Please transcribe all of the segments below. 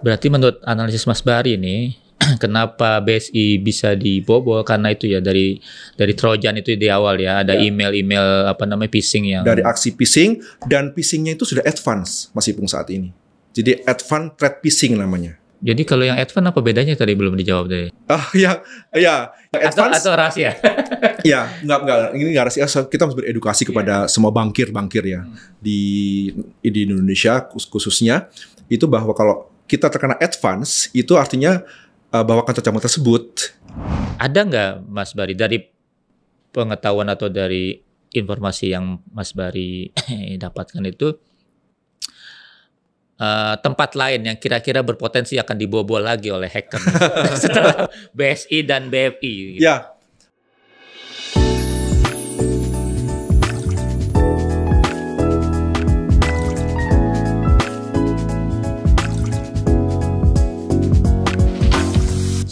Berarti menurut analisis Mas Bari ini, kenapa BSI bisa dibobol karena itu ya dari Trojan itu di awal ya, ada email-email phishing yang Dari aksi phishing, dan phishingnya itu sudah advance Mas Ipung saat ini. Jadi advance threat phishing namanya. Jadi kalau yang advance apa bedanya tadi belum dijawab tadi? Yang advance Atau rahasia? ya, enggak, ini enggak rahasia. Kita harus beredukasi kepada semua bankir ya di Indonesia khususnya itu bahwa kalau kita terkena advance itu artinya bahwa kantor cabang tersebut. Ada nggak Mas Bari dari pengetahuan atau dari informasi yang Mas Bari dapatkan itu tempat lain yang kira-kira berpotensi akan dibobol lagi oleh hacker setelah BSI dan BFI? Gitu. Ya.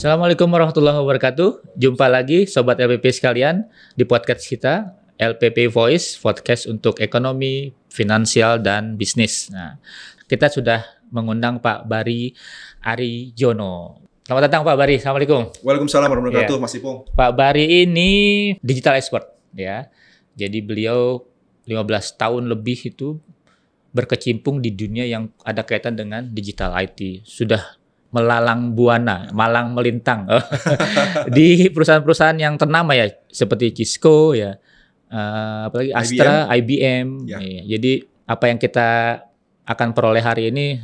Assalamualaikum warahmatullahi wabarakatuh. Jumpa lagi Sobat LPP sekalian di podcast kita, LPP Voice, podcast untuk ekonomi, finansial, dan bisnis. Nah, kita sudah mengundang Pak Bari Arijono. Selamat datang Pak Bari, Assalamualaikum. Waalaikumsalam warahmatullahi wabarakatuh, Mas Ipung. Pak Bari ini digital expert, ya. Jadi beliau 15 tahun lebih itu berkecimpung di dunia yang ada kaitan dengan digital IT. Sudah melalang buana, malang melintang di perusahaan-perusahaan yang ternama ya, seperti Cisco ya, apalagi Astra, IBM. Ya. Ya. Jadi apa yang kita akan peroleh hari ini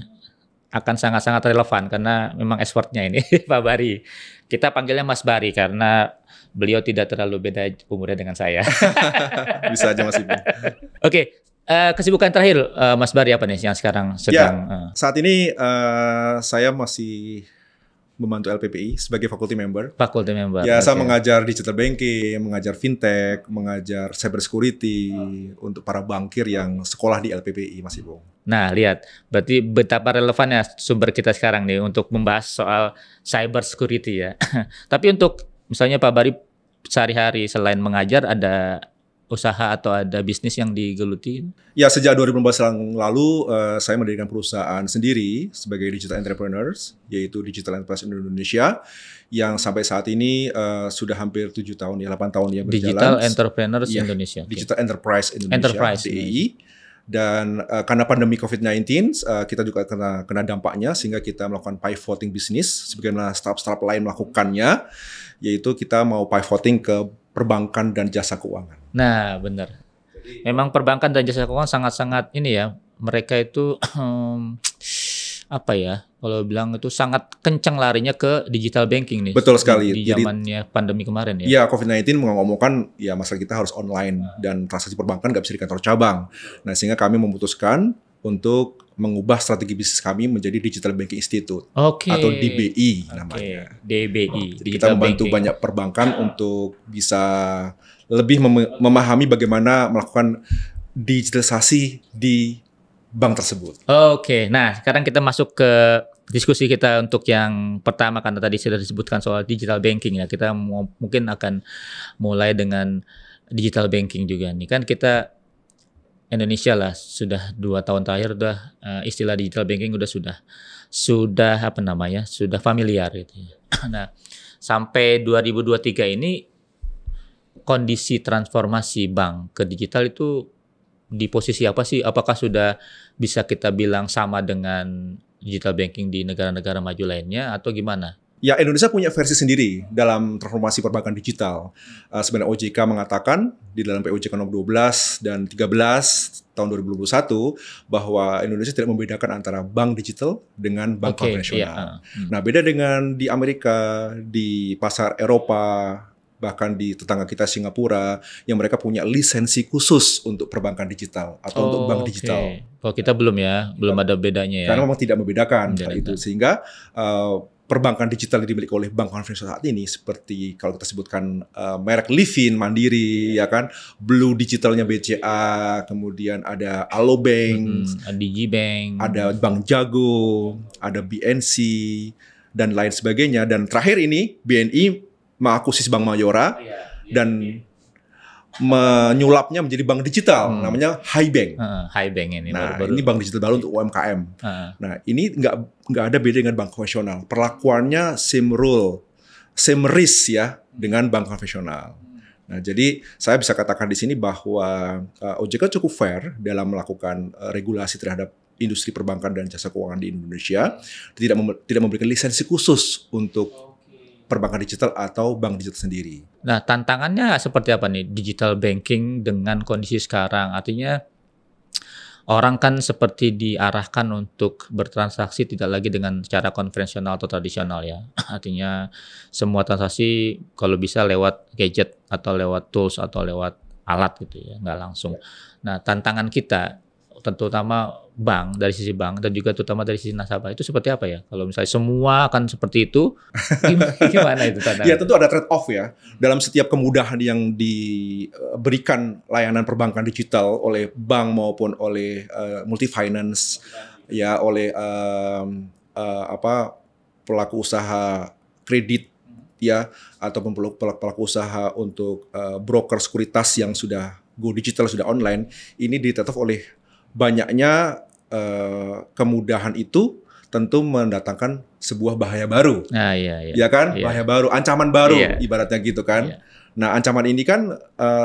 akan sangat-sangat relevan karena memang expertnya ini Pak Bari. Kita panggilnya Mas Bari karena beliau tidak terlalu beda umurnya dengan saya. Bisa aja Mas Ibu. Oke. Kesibukan terakhir Mas Bari apa nih yang sekarang sedang? Saat ini saya masih membantu LPPI sebagai faculty member. Faculty member. Ya, saya mengajar digital banking, mengajar fintech, mengajar cyber security untuk para bankir yang sekolah di LPPI, Mas Ibu. Nah, lihat, berarti betapa relevannya sumber kita sekarang nih untuk membahas soal cyber security ya. Tapi untuk misalnya Pak Bari sehari-hari selain mengajar ada usaha atau ada bisnis yang digeluti? Ya, sejak 2015 yang lalu saya mendirikan perusahaan sendiri sebagai digital entrepreneurs, yaitu Digital Enterprise Indonesia, yang sampai saat ini sudah hampir 7 tahun, ya 8 tahun ya berjalan. Digital Entrepreneurs Indonesia. Digital Enterprise Indonesia, DEI. Dan karena pandemi COVID-19, kita juga kena dampaknya, sehingga kita melakukan pivoting bisnis, sebagaimana startup lain melakukannya, yaitu kita mau pivoting ke perbankan dan jasa keuangan. Nah, benar. Memang perbankan dan jasa keuangan sangat-sangat ini ya, mereka itu apa ya, kalau bilang itu sangat kencang larinya ke digital banking nih. Betul sekali. Di zamannya pandemi kemarin ya. Iya, COVID-19 mengomongkan ya masalah kita harus online dan transaksi perbankan nggak bisa di kantor cabang. Nah, sehingga kami memutuskan untuk mengubah strategi bisnis kami menjadi Digital Banking Institute atau DBI namanya. DBI. Jadi kita membantu banyak perbankan untuk bisa lebih memahami bagaimana melakukan digitalisasi di bank tersebut. Oke, nah sekarang kita masuk ke diskusi kita untuk yang pertama karena tadi sudah disebutkan soal digital banking ya. Kita mungkin akan mulai dengan digital banking juga nih. Kan kita Indonesia lah sudah 2 tahun terakhir udah istilah digital banking sudah apa namanya, sudah familiar gitu. Nah, sampai 2023 ini kondisi transformasi bank ke digital itu di posisi apa sih? Apakah sudah bisa kita bilang sama dengan digital banking di negara-negara maju lainnya atau gimana? Ya, Indonesia punya versi sendiri dalam transformasi perbankan digital. Sebenarnya OJK mengatakan di dalam POJK nomor 12 dan 13 tahun 2021 bahwa Indonesia tidak membedakan antara bank digital dengan bank konvensional. Nah, beda dengan di Amerika, di pasar Eropa, bahkan di tetangga kita Singapura, yang mereka punya lisensi khusus untuk perbankan digital atau untuk bank digital. Kalau kita belum ya, belum ada bedanya ya. Karena memang tidak membedakan itu, sehingga perbankan digital yang dimiliki oleh bank konvensional saat ini seperti kalau kita sebutkan merek Livin, Mandiri, ya kan, Blue Digitalnya BCA, kemudian ada Alobank, Digibank, ada Bank Jago, ada BNC dan lain sebagainya. Dan terakhir ini BNI mengakuisisi Bank Mayora dan menyulapnya menjadi bank digital, namanya HiBank. HiBank ini. Nah, ini bank digital baru untuk UMKM. Nah, ini nggak ada beda dengan bank konvensional. Perlakuannya same rule, same risk ya dengan bank konvensional. Nah, jadi saya bisa katakan di sini bahwa OJK cukup fair dalam melakukan regulasi terhadap industri perbankan dan jasa keuangan di Indonesia. Tidak memberikan lisensi khusus untuk perbankan digital atau bank digital sendiri. Nah, tantangannya seperti apa nih digital banking dengan kondisi sekarang? Artinya orang kan seperti diarahkan untuk bertransaksi tidak lagi dengan cara konvensional atau tradisional ya. Artinya semua transaksi kalau bisa lewat gadget atau lewat tools atau lewat alat gitu ya, nggak langsung. Nah, tantangan kita terutama bank, dari sisi bank dan juga terutama dari sisi nasabah itu seperti apa ya? Kalau misalnya semua akan seperti itu, gimana itu tantangan? Ya tentu ada trade off ya. Dalam setiap kemudahan yang diberikan layanan perbankan digital oleh bank maupun oleh multi finance, ya oleh pelaku usaha kredit ya ataupun pelaku usaha untuk broker sekuritas yang sudah go digital, sudah online, ini ditetap oleh banyaknya kemudahan itu tentu mendatangkan sebuah bahaya baru. Ya kan? Bahaya baru, ancaman baru ibaratnya gitu kan. Nah, ancaman ini kan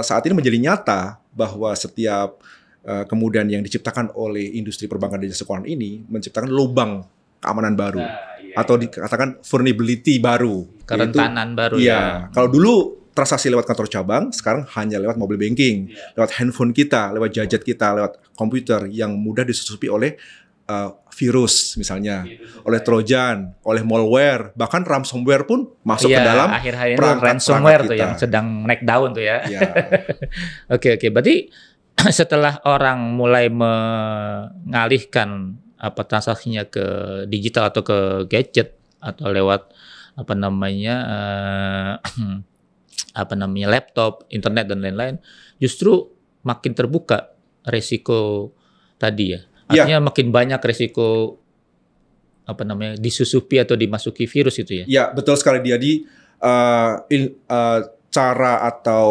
saat ini menjadi nyata bahwa setiap kemudahan yang diciptakan oleh industri perbankan dan jasa keuangan ini menciptakan lubang keamanan baru atau dikatakan vulnerability baru, kerentanan baru ya. Kalau dulu transaksi lewat kantor cabang, sekarang hanya lewat mobile banking, lewat handphone kita, lewat gadget kita, lewat komputer yang mudah disusupi oleh virus misalnya, oleh trojan, oleh malware, bahkan ransomware pun masuk ke dalam ransomware tuh yang sedang naik daun tuh ya. Oke, berarti setelah orang mulai mengalihkan transaksinya ke digital atau ke gadget atau lewat laptop, internet dan lain-lain, justru makin terbuka resiko tadi ya. Artinya makin banyak resiko disusupi atau dimasuki virus itu ya. Ya, betul sekali. Jadi cara atau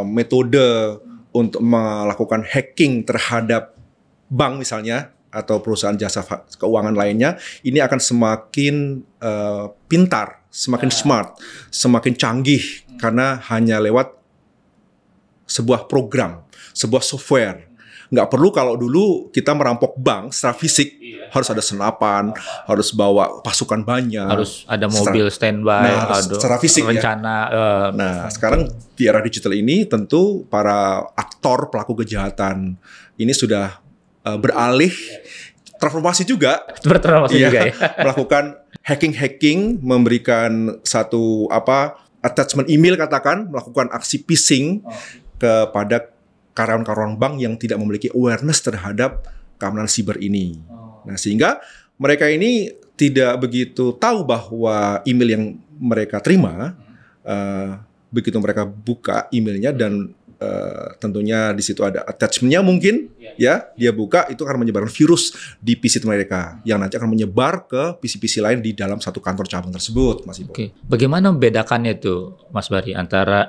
metode untuk melakukan hacking terhadap bank misalnya atau perusahaan jasa keuangan lainnya ini akan semakin pintar, semakin smart, semakin canggih karena hanya lewat sebuah program, sebuah software. Nggak perlu kalau dulu kita merampok bank secara fisik, harus ada senapan, harus bawa pasukan banyak, harus ada mobil standby, secara fisik rencana. Nah, sekarang di era digital ini tentu para aktor pelaku kejahatan ini sudah beralih transformasi juga, ya. Melakukan hacking, memberikan satu attachment email katakan, melakukan aksi phishing kepada karyawan-karyawan bank yang tidak memiliki awareness terhadap keamanan siber ini. Nah, sehingga mereka ini tidak begitu tahu bahwa email yang mereka terima, begitu mereka buka emailnya dan tentunya di situ ada attachment-nya mungkin, ya dia buka itu akan menyebarkan virus di PC mereka yang nanti akan menyebar ke PC-PC lain di dalam satu kantor cabang tersebut, Mas Ibo. Oke. Bagaimana membedakannya itu, Mas Bari, antara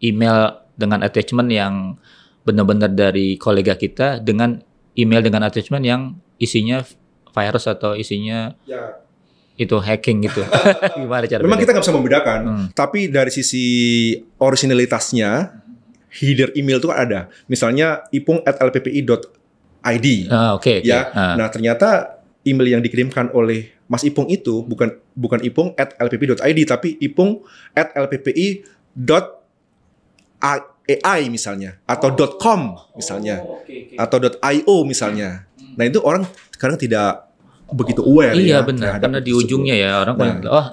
email dengan attachment yang benar-benar dari kolega kita dengan email dengan attachment yang isinya virus atau isinya itu hacking gitu? Gimana cara? Memang kita nggak bisa membedakan, tapi dari sisi originalitasnya, header email itu kan ada. Misalnya ipung@lppi.id. Nah, ternyata email yang dikirimkan oleh Mas Ipung itu bukan ipung@lppi.id tapi ipung@lppi.ai misalnya atau .com misalnya atau .io misalnya. Nah, itu orang sekarang tidak begitu aware benar, karena di ujungnya ya orang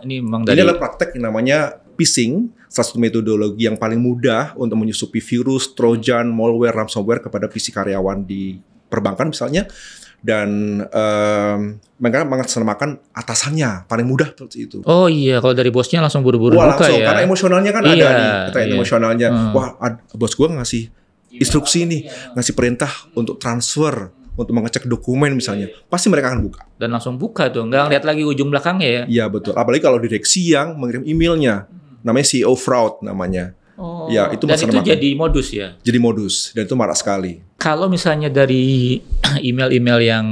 ini memang dari. Ini adalah praktek yang namanya phishing, salah satu metodologi yang paling mudah untuk menyusupi virus, trojan, malware, ransomware kepada PC karyawan di perbankan misalnya, dan mereka mengatasnamakan atasannya, paling mudah seperti itu. Oh iya, kalau dari bosnya langsung buru-buru buka langsung, ya. Karena emosionalnya kan ada nih, emosionalnya. Wah, bos gue ngasih instruksi nih, ngasih perintah untuk transfer, untuk mengecek dokumen misalnya, pasti mereka akan buka. Dan langsung buka tuh, nggak lihat lagi ujung belakangnya ya. Iya betul, apalagi kalau direksi yang mengirim emailnya, namanya CEO fraud namanya. Ya, itu dan masalah itu makan. jadi modus ya. Jadi modus dan itu marak sekali. Kalau misalnya dari email-email yang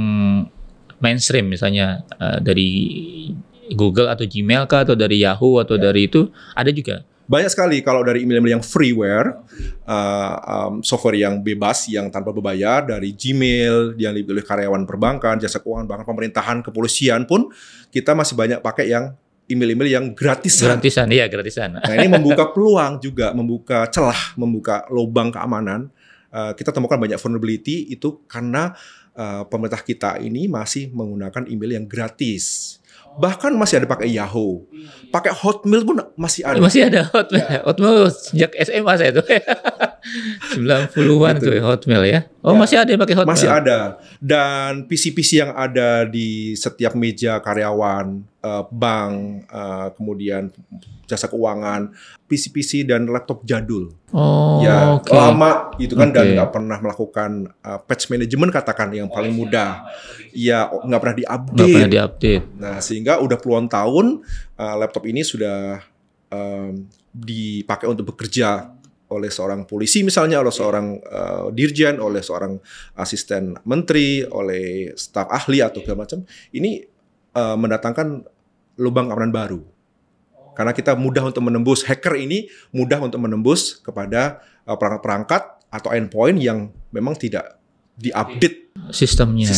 mainstream, misalnya dari Google atau Gmail kah, atau dari Yahoo atau dari itu, ada juga. Banyak sekali kalau dari email-email yang freeware, software yang bebas, yang tanpa berbayar, dari Gmail, yang dibeli oleh karyawan perbankan, jasa keuangan, bahkan pemerintahan, kepolisian pun, kita masih banyak pakai yang email-email yang gratisan. Gratisan, iya gratisan. Nah ini membuka peluang juga, membuka celah, membuka lubang keamanan. Kita temukan banyak vulnerability itu karena pemerintah kita ini masih menggunakan email yang gratis. Bahkan masih ada pakai Yahoo. Pakai Hotmail pun masih ada. Masih ada Hotmail. Ya. Hotmail sejak SMA saya tuh. 90-an tuh Hotmail ya. Oh, ya. Masih ada yang pakai Hotmail. Masih ada. Dan PC-PC yang ada di setiap meja karyawan, bank, kemudian jasa keuangan, PC-PC dan laptop jadul. Oh, ya okay. Lama itu kan dan nggak pernah melakukan patch management katakan yang paling mudah. Ya nggak pernah diupdate. Nggak pernah diupdate. Nah sehingga udah puluhan tahun laptop ini sudah dipakai untuk bekerja oleh seorang polisi misalnya, oleh seorang dirjen, oleh seorang asisten menteri, oleh staf ahli atau segala macam. Ini mendatangkan lubang keamanan baru. Karena kita mudah untuk menembus, hacker ini mudah untuk menembus kepada perangkat-perangkat atau endpoint yang memang tidak diupdate sistemnya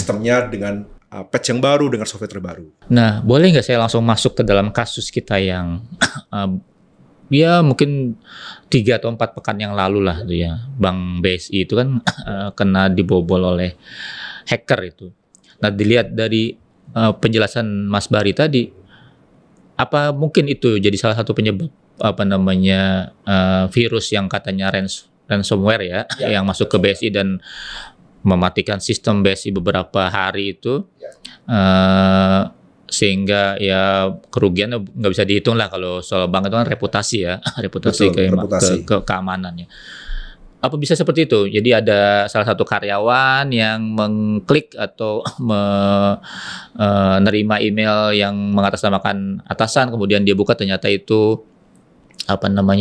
dengan patch yang baru, dengan software terbaru. Nah, boleh nggak saya langsung masuk ke dalam kasus kita yang ya mungkin 3 atau 4 pekan yang lalu lah tuh ya, Bank BSI itu kan kena dibobol oleh hacker itu. Nah, dilihat dari penjelasan Mas Bari tadi, apa mungkin itu jadi salah satu penyebab virus yang katanya ransomware ya, yang masuk ke BSI dan mematikan sistem BSI beberapa hari itu, sehingga ya kerugiannya nggak bisa dihitung lah. Kalau soal bank itu kan reputasi ya, reputasi. Keamanannya. Apa bisa seperti itu? Jadi ada salah satu karyawan yang mengklik atau menerima email yang mengatasnamakan atasan, kemudian dia buka ternyata itu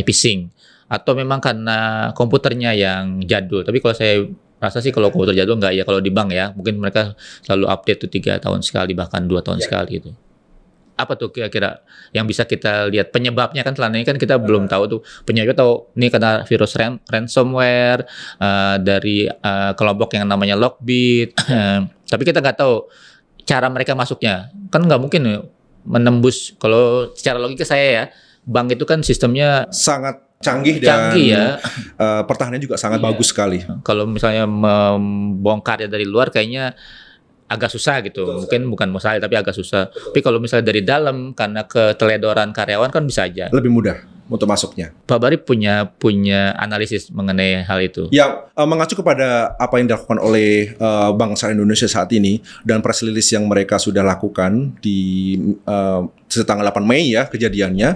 phishing, atau memang karena komputernya yang jadul. Tapi kalau saya rasa sih kalau komputer jadul enggak ya, kalau di bank ya mungkin mereka selalu update tuh 3 tahun sekali bahkan 2 tahun sekali itu. Apa tuh kira-kira yang bisa kita lihat penyebabnya? Kan selama ini kan kita belum tahu tuh penyebabnya, tahu ini karena virus ransomware dari kelompok yang namanya Lockbit. Tapi kita nggak tahu cara mereka masuknya. Kan nggak mungkin menembus. Kalau secara logika saya ya, bank itu kan sistemnya sangat canggih dan ya. Pertahanannya juga sangat bagus sekali. Kalau misalnya membongkarnya dari luar kayaknya agak susah gitu. Mungkin bukan mustahil tapi agak susah. Tapi kalau misalnya dari dalam karena keteledoran karyawan kan bisa aja. Lebih mudah untuk masuknya. Pak Bari punya analisis mengenai hal itu. Ya, mengacu kepada apa yang dilakukan oleh Bank Syariah Indonesia saat ini dan press release yang mereka sudah lakukan di tanggal 8 Mei ya kejadiannya.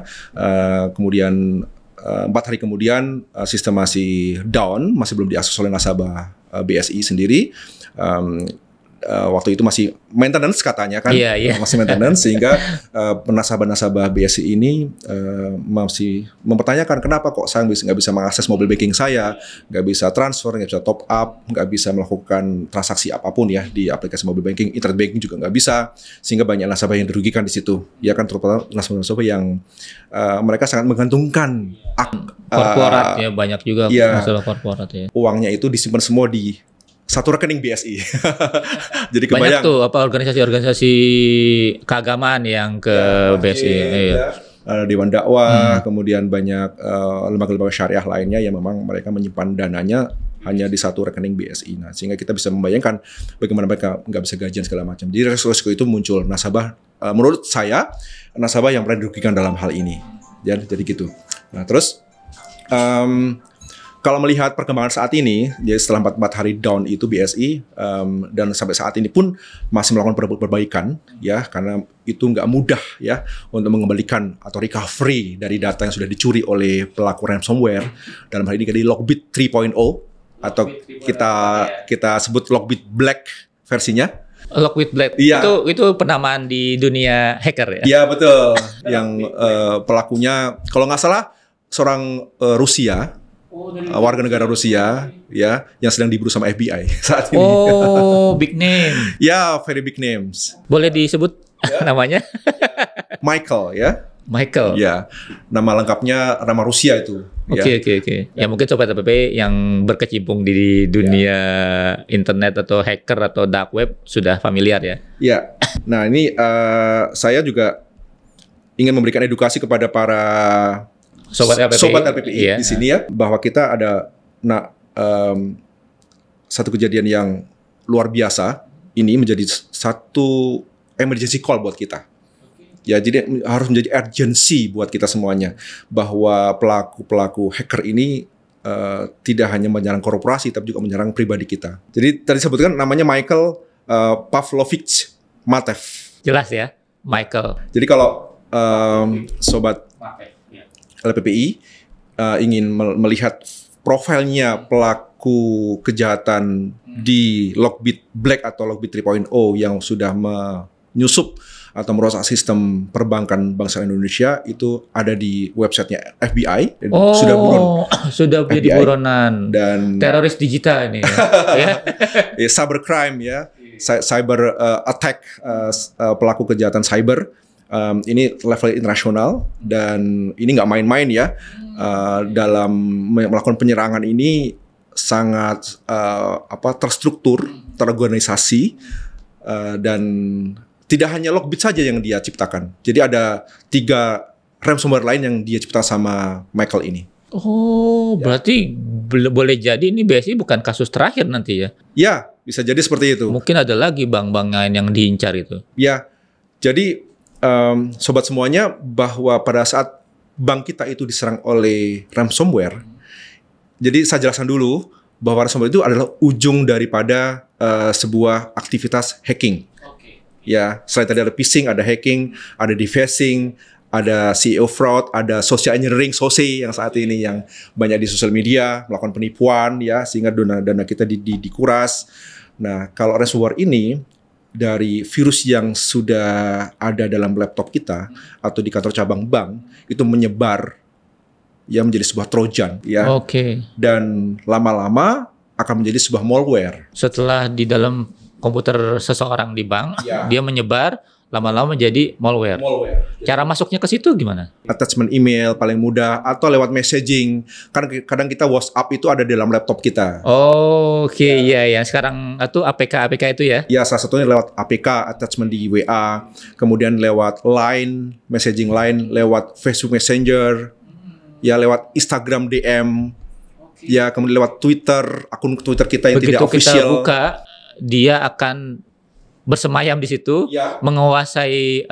Kemudian 4 hari kemudian sistem masih down, masih belum diakses oleh nasabah BSI sendiri. Waktu itu masih maintenance katanya kan, masih maintenance sehingga nasabah-nasabah BSI ini masih mempertanyakan kenapa kok saya nggak bisa mengakses mobile banking saya, nggak bisa transfer, nggak bisa top up, nggak bisa melakukan transaksi apapun ya di aplikasi mobile banking, internet banking juga nggak bisa, sehingga banyak nasabah yang dirugikan di situ. Ya kan, terutama nasabah-nasabah yang mereka sangat menggantungkan korporat ya, banyak juga nasabah korporat ya. Uangnya itu disimpan semua di satu rekening BSI. Jadi kebayang. Banyak tuh organisasi-organisasi keagamaan yang ke BSI. Dewan dakwah, kemudian banyak lembaga-lembaga syariah lainnya yang memang mereka menyimpan dananya hanya di satu rekening BSI. Nah, sehingga kita bisa membayangkan bagaimana mereka nggak bisa gajian segala macam. Jadi risiko itu muncul. Nasabah, menurut saya, nasabah yang pernah dirugikan dalam hal ini. Jadi gitu. Nah, terus kalau melihat perkembangan saat ini, jadi setelah 4 hari down itu BSI, dan sampai saat ini pun masih melakukan perbaikan, ya, karena itu nggak mudah ya untuk mengembalikan atau recovery dari data yang sudah dicuri oleh pelaku ransomware. Dalam hal ini jadi Lockbit 3.0 atau kita sebut Lockbit Black versinya. Lockbit Black, itu penamaan di dunia hacker ya? Iya betul, yang pelakunya kalau nggak salah seorang Rusia warga negara Rusia ya yang sedang diburu sama FBI saat ini. Oh, big name. Ya, very big names. Boleh disebut namanya? Michael ya. Michael. Ya, nama lengkapnya nama Rusia itu. Oke. Ya mungkin sobat APP yang berkecimpung di dunia internet atau hacker atau dark web sudah familiar ya. Ya. Nah ini saya juga ingin memberikan edukasi kepada para sobat LPPI iya. di sini ya, bahwa kita ada satu kejadian yang luar biasa. Ini menjadi satu emergency call buat kita. Ya, jadi harus menjadi urgency buat kita semuanya, bahwa pelaku hacker ini tidak hanya menyerang korporasi, tapi juga menyerang pribadi kita. Jadi tadi sebutkan namanya Michael Pavlovich Matev. Jelas ya, Michael. Jadi kalau sobat LPPI ingin melihat profilnya pelaku kejahatan di Lockbit Black atau Lockbit 3.0 yang sudah menyusup atau merusak sistem perbankan bangsa Indonesia, itu ada di websitenya FBI. Sudah buron. Sudah jadi buronan. Dan teroris digital ini. Ya. Cybercrime ya, cyber attack, pelaku kejahatan cyber. Ini level internasional dan ini nggak main-main ya. Dalam melakukan penyerangan ini sangat terstruktur, terorganisasi, dan tidak hanya Lockbit saja yang dia ciptakan. Jadi ada 3 ransomware lain yang dia cipta sama Michael ini. Oh, berarti boleh jadi ini BSI bukan kasus terakhir nanti ya? Ya, bisa jadi seperti itu. Mungkin ada lagi bank-bank lain yang diincar itu. Ya, jadi sobat semuanya, bahwa pada saat bank kita itu diserang oleh ransomware, jadi saya jelaskan dulu bahwa ransomware itu adalah ujung daripada sebuah aktivitas hacking. Ya, selain tadi ada phishing, ada hacking, ada defacing, ada CEO fraud, ada social engineering, SOSE yang saat ini yang banyak di sosial media melakukan penipuan ya, sehingga dana kita dikuras. Nah, kalau ransomware ini dari virus yang sudah ada dalam laptop kita atau di kantor cabang bank, itu menyebar ya menjadi sebuah trojan ya. Oke. Dan lama-lama akan menjadi sebuah malware. Setelah di dalam komputer seseorang di bank, dia menyebar, lama-lama menjadi malware. Cara masuknya ke situ gimana? Attachment email paling mudah, atau lewat messaging. Kadang kita WhatsApp itu ada di dalam laptop kita. Oke, ya. Sekarang itu APK itu ya? Ya, salah satunya lewat APK, attachment di WA, kemudian lewat Line, messaging Line, lewat Facebook Messenger, ya lewat Instagram DM, ya kemudian lewat Twitter, akun Twitter kita yang tidak official. Begitu kita buka, dia akan bersemayam di situ, menguasai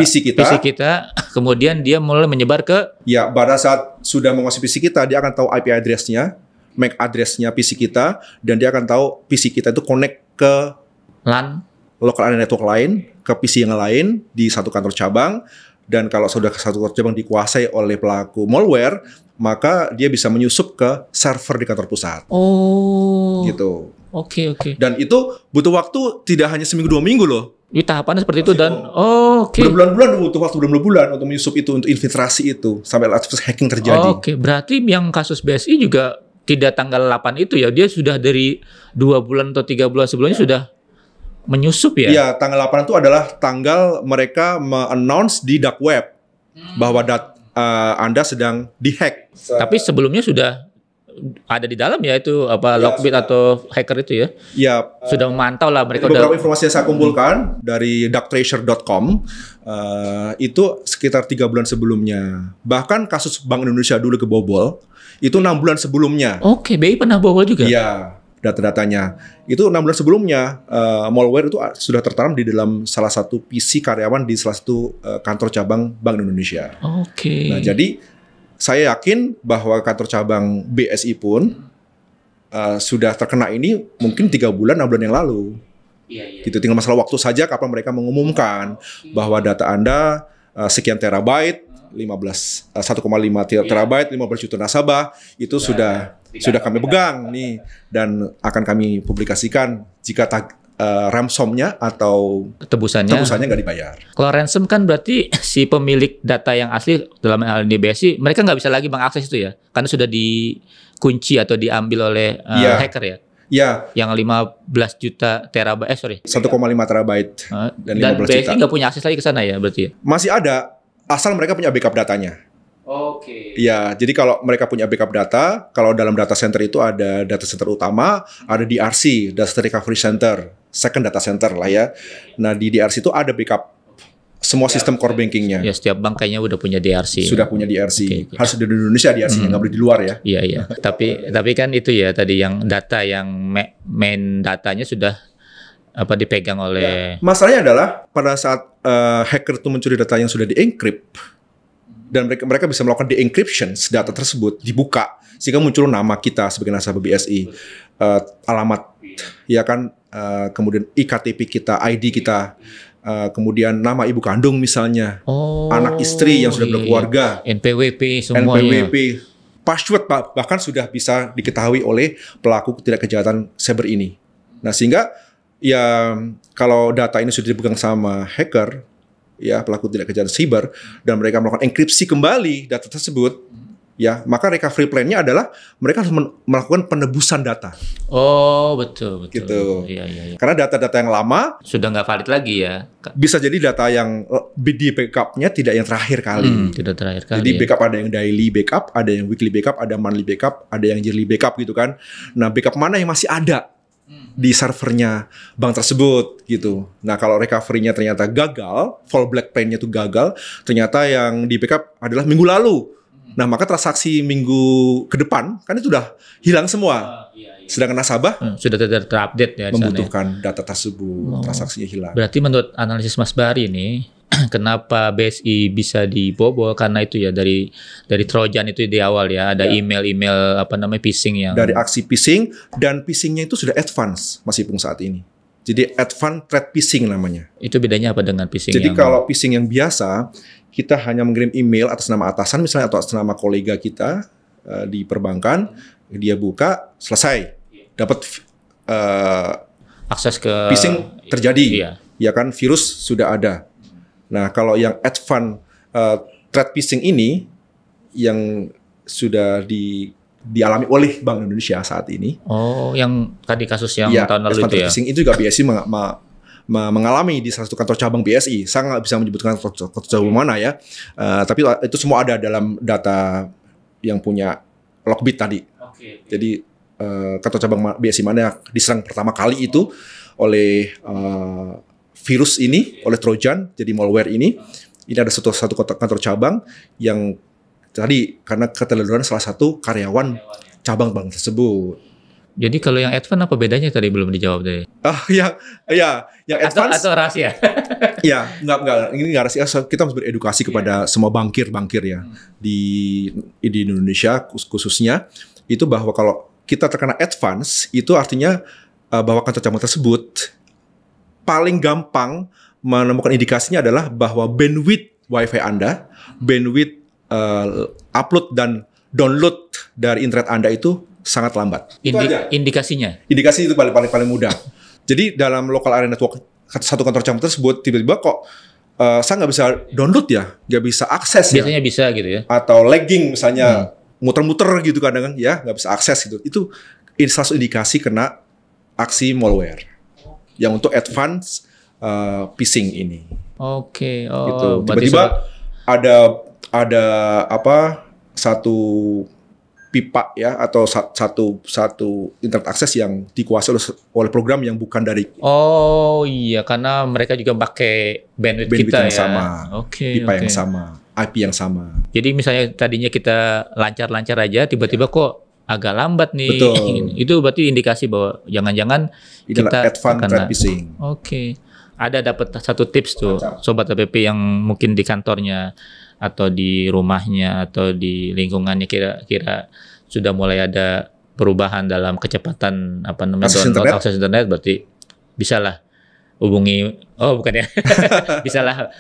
PC kita, kemudian dia mulai menyebar ke. Ya, pada saat sudah menguasai PC kita, dia akan tahu IP address-nya, MAC address-nya PC kita, dan dia akan tahu PC kita itu connect ke LAN, local area network lain, ke PC yang lain di satu kantor cabang. Dan kalau sudah ke satu kantor cabang dikuasai oleh pelaku malware, maka dia bisa menyusup ke server di kantor pusat. Oh. Gitu. Oke. Dan itu butuh waktu tidak hanya seminggu 2 minggu loh. Di tahapannya seperti itu dan berbulan-bulan butuh waktu berbulan-bulan untuk menyusup itu, untuk infiltrasi itu sampai aktivitas hacking terjadi. Oke, berarti yang kasus BSI juga tidak tanggal 8 itu ya, dia sudah dari 2 bulan atau 3 bulan sebelumnya sudah menyusup ya? Iya, tanggal 8 itu adalah tanggal mereka me-announce di dark web bahwa Anda sedang dihack. Tapi sebelumnya sudah ada di dalam ya itu Lockbit atau hacker itu ya? Ya, sudah memantau lah mereka. Beberapa informasi yang saya kumpulkan dari darktreasure.com itu sekitar 3 bulan sebelumnya. Bahkan kasus Bank Indonesia dulu kebobol itu 6 bulan sebelumnya. Oke, BI pernah bobol juga? Iya, data-datanya. Itu 6 bulan sebelumnya malware itu sudah tertanam di dalam salah satu PC karyawan di salah satu kantor cabang Bank Indonesia. Oke. Nah, jadi saya yakin bahwa kantor cabang BSI pun sudah terkena ini mungkin 3 bulan, 6 bulan yang lalu. Gitu, tinggal masalah waktu saja kapan mereka mengumumkan bahwa data Anda sekian terabyte, 1,5 terabyte, 15 juta nasabah itu sudah kami pegang nih dan akan kami publikasikan jika ransomnya atau tebusannya nggak dibayar. Kalau ransom kan berarti si pemilik data yang asli dalam hal ini BSI, mereka nggak bisa lagi mengakses itu ya, karena sudah dikunci atau diambil oleh Iya. hacker ya. Ya, Yang 15 juta terabyte, 1,5 terabyte dan dan 15 BSI juta. nggak punya akses lagi ke sana ya berarti ya? Masih ada, asal mereka punya backup datanya. Oke. Ya, jadi kalau mereka punya backup data, kalau dalam data center itu ada data center utama, ada DRC, Data Recovery Center, second data center lah ya. Nah, di DRC itu ada backup semua sistem core bankingnya. Ya setiap bank kayaknya udah punya DRC. Sudah punya DRC. Oke. Harus ada di Indonesia DRC-nya, nggak boleh di luar ya. Iya iya. tapi kan itu ya tadi yang data yang main datanya sudah dipegang oleh. Masalahnya adalah pada saat hacker itu mencuri data yang sudah di-encrypt dan mereka bisa melakukan de-encryption data tersebut dibuka sehingga muncul nama kita sebagai nasabah BSI, alamat, ya kan, kemudian iktp kita, ID kita. Kemudian nama ibu kandung misalnya, anak istri yang sudah berkeluarga, NPWP semuanya. NPWP, password bahkan sudah bisa diketahui oleh pelaku tindak kejahatan cyber ini. Nah sehingga ya kalau data ini sudah dipegang sama hacker, ya pelaku tindak kejahatan cyber, dan mereka melakukan enkripsi kembali data tersebut, ya maka recovery plan-nya adalah mereka harus melakukan penebusan data. Oh betul. Gitu. Iya. Karena data-data yang lama Sudah nggak valid lagi ya. bisa jadi data yang di backup-nya tidak yang terakhir kali. Tidak terakhir kali. Jadi ya. backup ada yang daily backup, ada yang weekly backup, ada monthly backup, ada yang yearly backup gitu kan. Nah backup mana yang masih ada di servernya bank tersebut gitu. Nah kalau recovery-nya ternyata gagal, fallback plan-nya itu gagal, ternyata yang di backup adalah minggu lalu. Nah maka transaksi minggu ke depan kan itu udah hilang semua. Sedangkan nasabah sudah tidak terupdate ya di sana ya. membutuhkan data tersebut, transaksinya hilang. Berarti menurut analisis Mas Bari ini, kenapa BSI bisa dibobol karena itu ya dari Trojan itu di awal ya, ada email-email phishing yang Dari aksi phishing, dan phishingnya itu sudah advance Mas Ipung saat ini. Jadi advanced threat phishing namanya. itu bedanya apa dengan phishing Jadi yang kalau phishing yang biasa, kita hanya mengirim email atas nama atasan misalnya atau atas nama kolega kita di perbankan, dia buka, selesai. Dapat akses ke phishing terjadi. Iya. Ya kan, virus sudah ada. Nah, kalau yang advanced threat phishing ini yang sudah dialami oleh Bank Indonesia saat ini. Oh, yang tadi kasus yang Ya, tahun lalu advanced itu threat ya. phishing itu juga BSI mengalami di salah satu kantor cabang BSI. Saya nggak bisa menyebutkan kantor cabang mana ya. Tapi itu semua ada dalam data yang punya Lockbit tadi. Oke. Jadi kantor cabang BSI mana yang diserang pertama kali itu oleh virus ini, oleh Trojan, jadi malware ini. Ini ada satu kantor cabang yang tadi karena keterlaluan salah satu karyawan cabang bank tersebut. Jadi kalau yang advance apa bedanya tadi belum dijawab tadi? Yang advance Atau rahasia? ya, enggak, ini enggak rahasia. Kita harus beredukasi kepada semua bankir ya di Indonesia khususnya itu bahwa kalau kita terkena advance itu artinya bahwa kantor cabang tersebut paling gampang menemukan indikasinya adalah bahwa bandwidth WiFi Anda, bandwidth upload dan download dari internet Anda itu sangat lambat. Indikasinya? Indikasi itu paling mudah. Jadi dalam local area network satu kantor cabang tersebut tiba-tiba kok saya nggak bisa download ya, nggak bisa akses ya. Biasanya bisa gitu ya? Atau lagging misalnya, muter-muter gitu kadang-kadang ya, nggak bisa akses gitu. Itu salah satu indikasi kena aksi malware yang untuk advance phishing ini. Oke. Gitu. Berarti Tiba-tiba ada satu pipa ya atau satu internet akses yang dikuasai oleh program yang bukan dari Oh iya, karena mereka juga pakai bandwidth kita yang ya. sama, pipa Oke. yang sama, IP yang sama. Jadi misalnya tadinya kita lancar-lancar aja, tiba-tiba kok agak lambat nih. Betul. Itu berarti indikasi bahwa jangan-jangan Ini kita adalah advanced terkena. threat phishing. Oke. Ada dapat satu tips tuh, Sobat APP yang mungkin di kantornya atau di rumahnya atau di lingkungannya kira-kira sudah mulai ada perubahan dalam kecepatan akses internet, berarti bisalah hubungi bisalah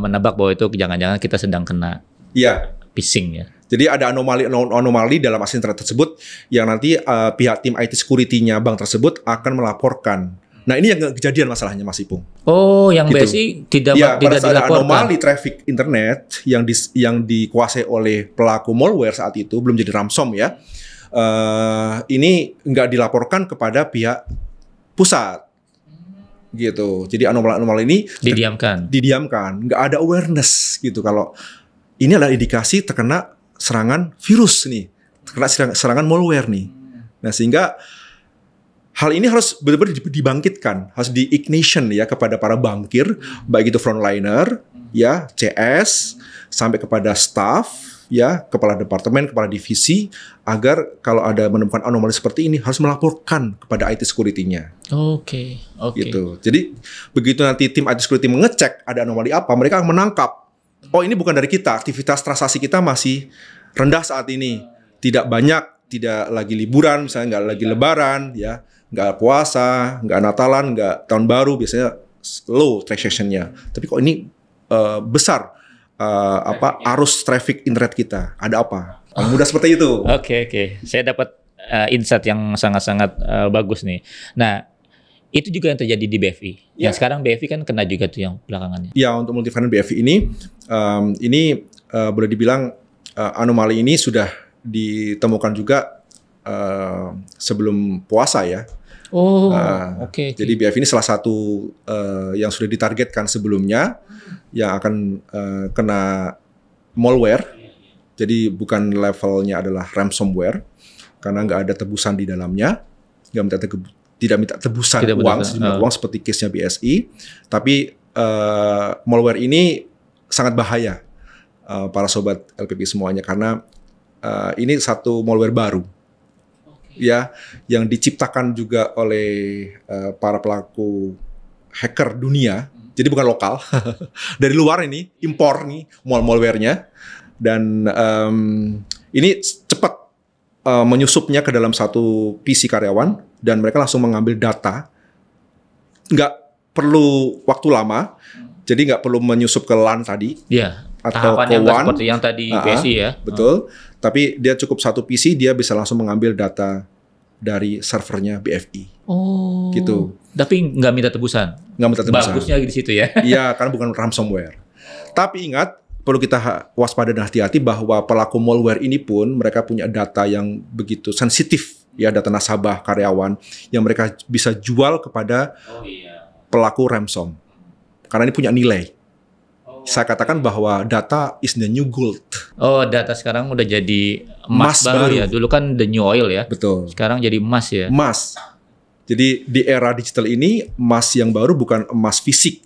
menebak bahwa itu jangan-jangan kita sedang kena Iya. phishing ya. Jadi ada anomali dalam akses internet tersebut yang nanti pihak tim IT security-nya bank tersebut akan melaporkan. Nah ini yang kejadian masalahnya Mas Ipung. Oh, yang Gitu. BSI tidak Pada saat ada dilaporkan. anomali traffic internet yang dikuasai oleh pelaku malware saat itu belum jadi ransom ya. ini nggak dilaporkan kepada pihak pusat gitu. Jadi anomali-anomali ini didiamkan, nggak ada awareness gitu kalau ini adalah indikasi terkena serangan virus nih, terkena serangan malware nih. Nah, sehingga hal ini harus benar-benar dibangkitkan, harus di-ignition ya kepada para bankir, baik itu frontliner, ya, CS, sampai kepada staff, ya, kepala departemen, kepala divisi, agar kalau ada menemukan anomali seperti ini harus melaporkan kepada IT security-nya. Oke. Gitu. Jadi begitu nanti tim IT security mengecek ada anomali apa, mereka akan menangkap. Oh, ini bukan dari kita, aktivitas transaksi kita masih rendah saat ini, tidak banyak, tidak lagi liburan, misalnya nggak lagi lebaran, ya, nggak puasa, nggak Natalan, nggak tahun baru, biasanya low transaction-nya. Tapi kok ini besar arus traffic internet kita, ada apa? Mudah seperti itu. Oke. Saya dapat insight yang sangat-sangat bagus nih. Nah, itu juga yang terjadi di BFI. Yang sekarang BFI kan kena juga tuh yang belakangannya. Ya, untuk multi finance BFI ini boleh dibilang anomali ini sudah ditemukan juga sebelum puasa ya. Oke. Jadi BFI ini salah satu yang sudah ditargetkan sebelumnya yang akan kena malware. Jadi bukan levelnya adalah ransomware karena nggak ada tebusan di dalamnya, tidak minta tebusan uang seperti case-nya BSI, tapi malware ini sangat bahaya para sobat LPP semuanya karena ini satu malware baru. Ya, yang diciptakan juga oleh para pelaku hacker dunia. Jadi bukan lokal, dari luar ini impor nih malware-nya, dan ini cepat menyusupnya ke dalam satu PC karyawan dan mereka langsung mengambil data, nggak perlu waktu lama, jadi nggak perlu menyusup ke LAN tadi, atau ke WAN seperti yang tadi PC ya. Betul, tapi dia cukup satu PC, dia bisa langsung mengambil data dari servernya BFI. Gitu. Tapi nggak minta tebusan. Nggak minta tebusan. Bagusnya di situ ya. Iya, karena bukan ransomware. Tapi ingat, perlu kita waspada dan hati-hati bahwa pelaku malware ini pun mereka punya data yang begitu sensitif, ya, data nasabah karyawan yang mereka bisa jual kepada pelaku ransom. Karena ini punya nilai. Saya katakan bahwa data is the new gold. Data sekarang udah jadi emas baru ya. Dulu kan the new oil ya. Betul. Sekarang jadi emas ya. Emas. Jadi di era digital ini emas yang baru bukan emas fisik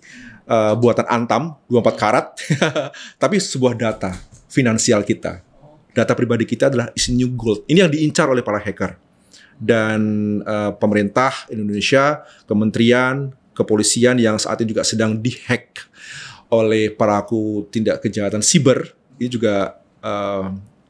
buatan Antam 24 karat, tapi sebuah data finansial kita. Data pribadi kita adalah is new gold. Ini yang diincar oleh para hacker. Dan pemerintah Indonesia, kementerian, kepolisian yang saat ini juga sedang dihack oleh pelaku tindak kejahatan siber, ini juga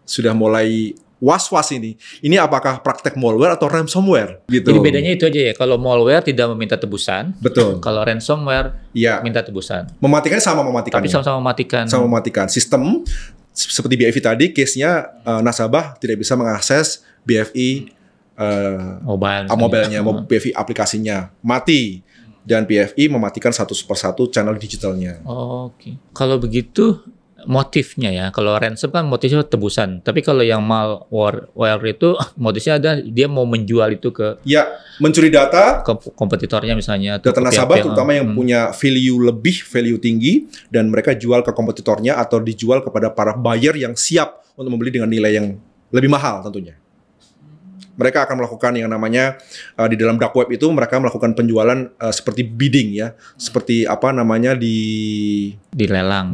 sudah mulai was-was ini. Ini apakah praktek malware atau ransomware? Gitu. Jadi bedanya itu aja ya. Kalau malware tidak meminta tebusan. Betul. Kalau ransomware minta tebusan. Mematikan sama mematikan. Tapi sama-sama mematikan. Sama mematikan. Sistem seperti BFI tadi, case-nya nasabah tidak bisa mengakses BFI mobile-nya, BFI aplikasinya mati. Dan BFI mematikan satu persatu channel digitalnya. Oke. Kalau begitu motifnya ya, kalau ransom kan motifnya tebusan. Tapi kalau yang malware itu motifnya ada dia mau menjual itu ke mencuri data ke kompetitornya misalnya. Data nasabah terutama yang punya value tinggi dan mereka jual ke kompetitornya atau dijual kepada para buyer yang siap untuk membeli dengan nilai yang lebih mahal tentunya. Mereka akan melakukan yang namanya di dalam dark web itu mereka melakukan penjualan seperti bidding ya, seperti apa namanya dilelang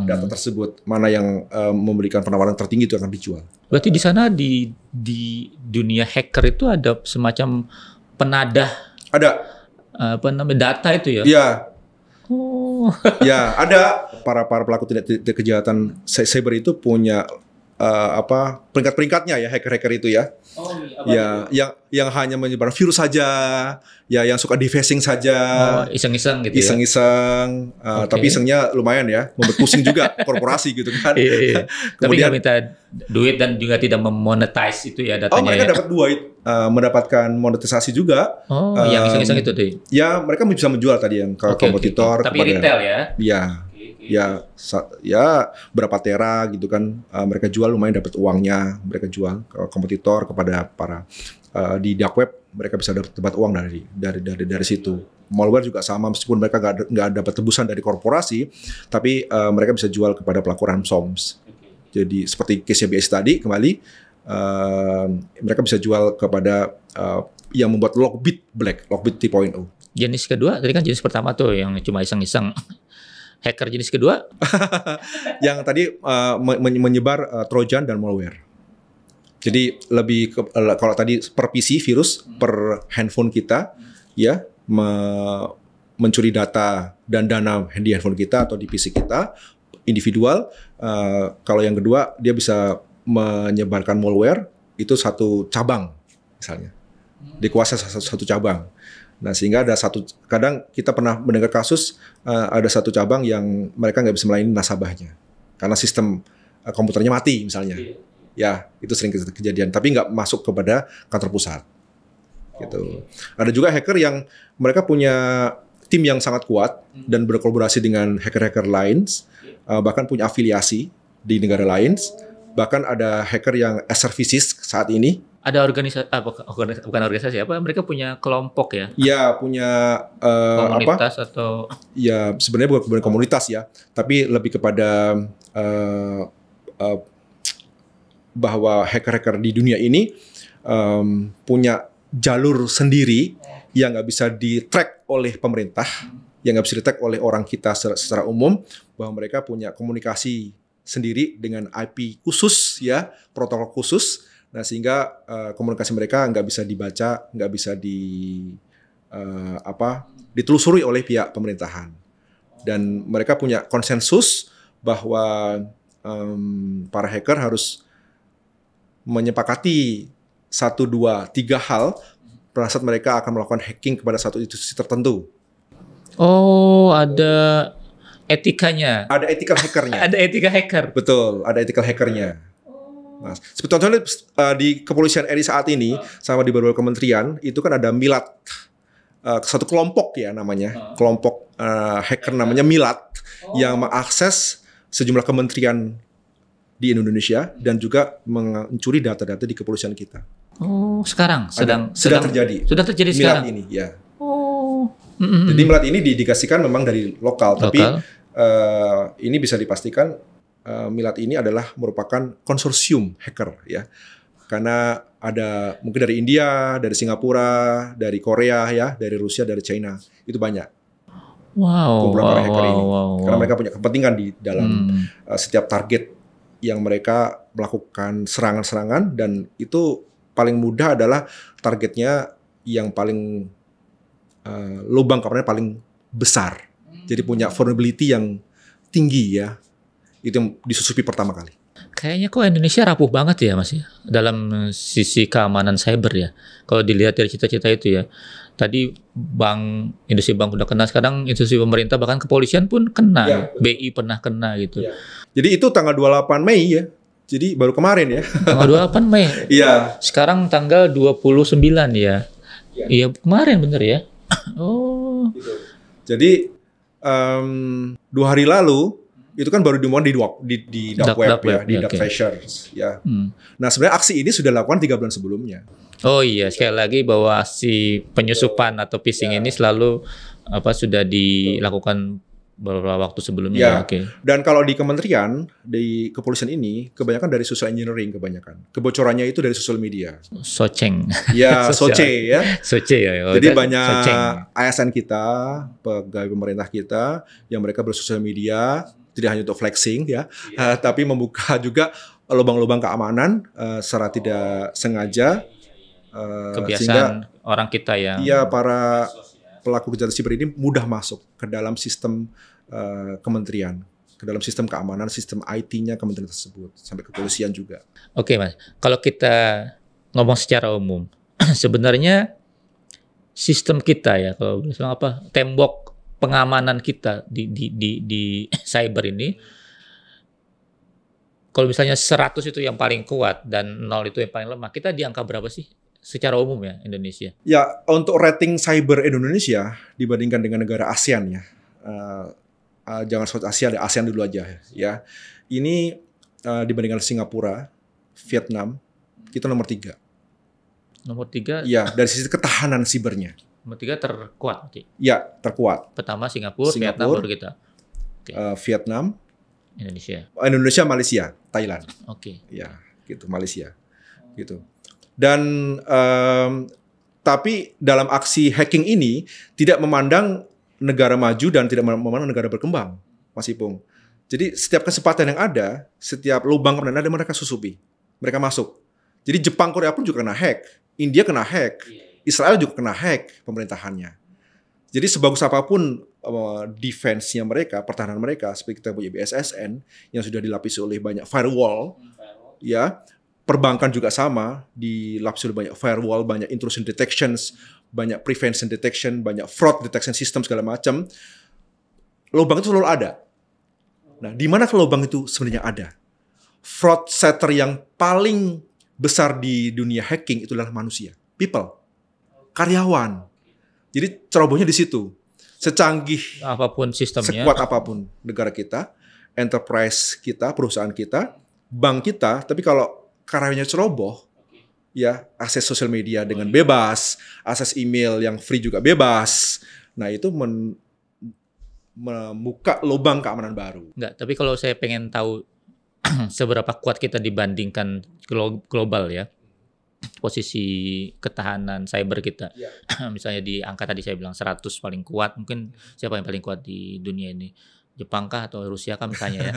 data tersebut, mana yang memberikan penawaran tertinggi itu akan dijual. Berarti di sana di dunia hacker itu ada semacam penadah, ada data itu ya? Iya. Ya, ada para pelaku tindak kejahatan cyber itu punya peringkat-peringkatnya ya, hacker-hacker itu ya. Yang hanya menyebar virus saja, ya, yang suka defacing saja. Iseng-iseng gitu iseng-iseng, tapi isengnya lumayan ya, membuat pusing juga korporasi gitu kan. Iya. Tapi nggak minta duit dan juga tidak memonetize itu ya datanya. Mereka dapat duit, mendapatkan monetisasi juga. Yang iseng-iseng itu deh. Ya, mereka bisa menjual tadi yang ke kompetitor. Tapi retail ya? Iya. ya berapa tera gitu kan, mereka jual lumayan dapat uangnya, mereka jual ke kompetitor, kepada para di dark web, mereka bisa dapat uang dari situ. Malware juga sama, meskipun mereka nggak dapat tebusan dari korporasi, tapi mereka bisa jual kepada pelaku ransoms. Jadi seperti case BS tadi kembali, mereka bisa jual kepada yang membuat Lockbit 3.0. Jenis kedua, tadi kan jenis pertama tuh yang cuma iseng-iseng. Hacker jenis kedua? Yang tadi menyebar Trojan dan malware. Jadi lebih kalau tadi per PC virus, per handphone kita, ya mencuri data dan dana di handphone kita atau di PC kita, individual. Kalau yang kedua, dia bisa menyebarkan malware, itu satu cabang misalnya. Dikuasai satu cabang. Nah, sehingga ada kadang kita pernah mendengar kasus ada satu cabang yang mereka nggak bisa melayani nasabahnya karena sistem komputernya mati misalnya. Ya, itu sering kejadian. Tapi nggak masuk kepada kantor pusat. Gitu. Ada juga hacker yang mereka punya tim yang sangat kuat dan berkolaborasi dengan hacker-hacker lain, bahkan punya afiliasi di negara lain. Bahkan ada hacker yang as services saat ini. Ada organisasi, bukan organisasi apa? Mereka punya kelompok ya? Iya, punya komunitas atau? Ya, sebenarnya bukan komunitas ya, tapi lebih kepada bahwa hacker-hacker di dunia ini punya jalur sendiri yang nggak bisa di-track oleh pemerintah, yang nggak bisa di-track oleh orang kita secara umum, bahwa mereka punya komunikasi sendiri dengan IP khusus ya, protokol khusus. Nah, sehingga komunikasi mereka nggak bisa dibaca, nggak bisa ditelusuri oleh pihak pemerintahan. Dan mereka punya konsensus bahwa para hacker harus menyepakati 1, 2, 3 hal pada saat mereka akan melakukan hacking kepada satu institusi tertentu. Oh, ada etikanya. Ada ethical hackernya. Ada etika hacker. Betul, ada ethical hackernya. Nah, seperti contohnya di kepolisian RI saat ini sama di beberapa kementerian itu kan ada Milat, satu kelompok ya namanya, kelompok hacker namanya Milat yang mengakses sejumlah kementerian di Indonesia dan juga mencuri data-data di kepolisian kita. Oh, sekarang sedang terjadi. Sudah terjadi Milat sekarang ini, ya. Oh. Jadi Milat ini diindikasikan memang dari lokal. Tapi ini bisa dipastikan Milat ini adalah merupakan konsorsium hacker ya, karena ada mungkin dari India, dari Singapura, dari Korea ya, dari Rusia, dari China, itu banyak. Kumpulan hacker ini, karena mereka punya kepentingan di dalam setiap target yang mereka melakukan serangan-serangan, dan itu paling mudah adalah targetnya yang paling lubang kamarnya paling besar, jadi punya vulnerability yang tinggi ya. Itu yang disusupi pertama kali. Kayaknya kok Indonesia rapuh banget ya Mas ya, dalam sisi keamanan cyber ya. Kalau dilihat dari cita-cita itu ya. Tadi industri bank udah kena, sekarang institusi pemerintah bahkan kepolisian pun kena. Ya, BI pernah kena gitu. Ya. Jadi itu tanggal 28 Mei ya. Jadi baru kemarin ya. Tanggal 28 Mei. Iya. Sekarang tanggal 29 ya. Iya, kemarin bener ya. Oh. Gitu. Jadi 2 hari lalu itu kan baru diumuman di dark web ya, di dark treasures ya. Nah, sebenarnya aksi ini sudah dilakukan 3 bulan sebelumnya. Oh iya, sekali lagi bahwa si penyusupan atau phishing ini selalu sudah dilakukan beberapa waktu sebelumnya. Ya. Okay. Dan kalau di kementerian, di kepolisian ini kebanyakan dari social engineering kebanyakan. Kebocorannya itu dari social media. Soceng. Ya, soce ya. Soce ya. Jadi banyak ASN kita, pegawai pemerintah kita yang mereka bersosial media, tidak hanya untuk flexing ya, tapi membuka juga lubang-lubang keamanan secara tidak sengaja. Kebiasaan sehingga orang kita yang para pelaku kejahatan siber ini mudah masuk ke dalam sistem kementerian, ke dalam sistem keamanan, sistem IT-nya kementerian tersebut, sampai kepolisian juga. Oke Mas, kalau kita ngomong secara umum, sebenarnya sistem kita ya, kalau bilang tembok pengamanan kita di cyber ini, kalau misalnya 100 itu yang paling kuat dan 0 itu yang paling lemah, kita di angka berapa sih secara umum ya Indonesia? Ya, untuk rating cyber Indonesia dibandingkan dengan negara ASEAN ya, jangan South Asia, ada ASEAN dulu aja ya. Ini dibandingkan Singapura, Vietnam, kita nomor 3. Nomor 3. Ya, dari sisi ketahanan sibernya. Nomor 3 terkuat. Ya, terkuat. Pertama Singapura, Vietnam baru kita. Vietnam, Indonesia, Malaysia, Thailand. Oke. Ya, gitu, Malaysia. Gitu. Dan tapi dalam aksi hacking ini tidak memandang negara maju dan tidak memandang negara berkembang, Mas Ipung. Jadi setiap kesempatan yang ada, setiap lubang yang ada mereka susupi, mereka masuk. Jadi Jepang, Korea pun juga kena hack, India kena hack, Israel juga kena hack pemerintahannya. Jadi sebagus apapun defense-nya mereka, pertahanan mereka, seperti kita punya BSSN yang sudah dilapisi oleh banyak firewall, ya. Perbankan juga sama, dilapisi oleh banyak firewall, banyak intrusion detections, banyak prevention detection, banyak fraud detection system segala macam. Lubang itu selalu ada. Nah, di mana lubang itu sebenarnya ada? Fraud setter yang paling besar di dunia hacking itu adalah manusia, people, karyawan. Jadi cerobohnya di situ. Secanggih apapun sistemnya, sekuat apapun negara kita, enterprise kita, perusahaan kita, bank kita, tapi kalau karyawannya ceroboh, ya akses sosial media dengan bebas, akses email yang free juga bebas. Nah, itu membuka lubang keamanan baru. Enggak, tapi kalau saya pengen tahu seberapa kuat kita dibandingkan global ya, posisi ketahanan cyber kita. Misalnya di angka tadi saya bilang 100 paling kuat, mungkin siapa yang paling kuat di dunia ini? Jepang kah atau Rusia kah misalnya ya?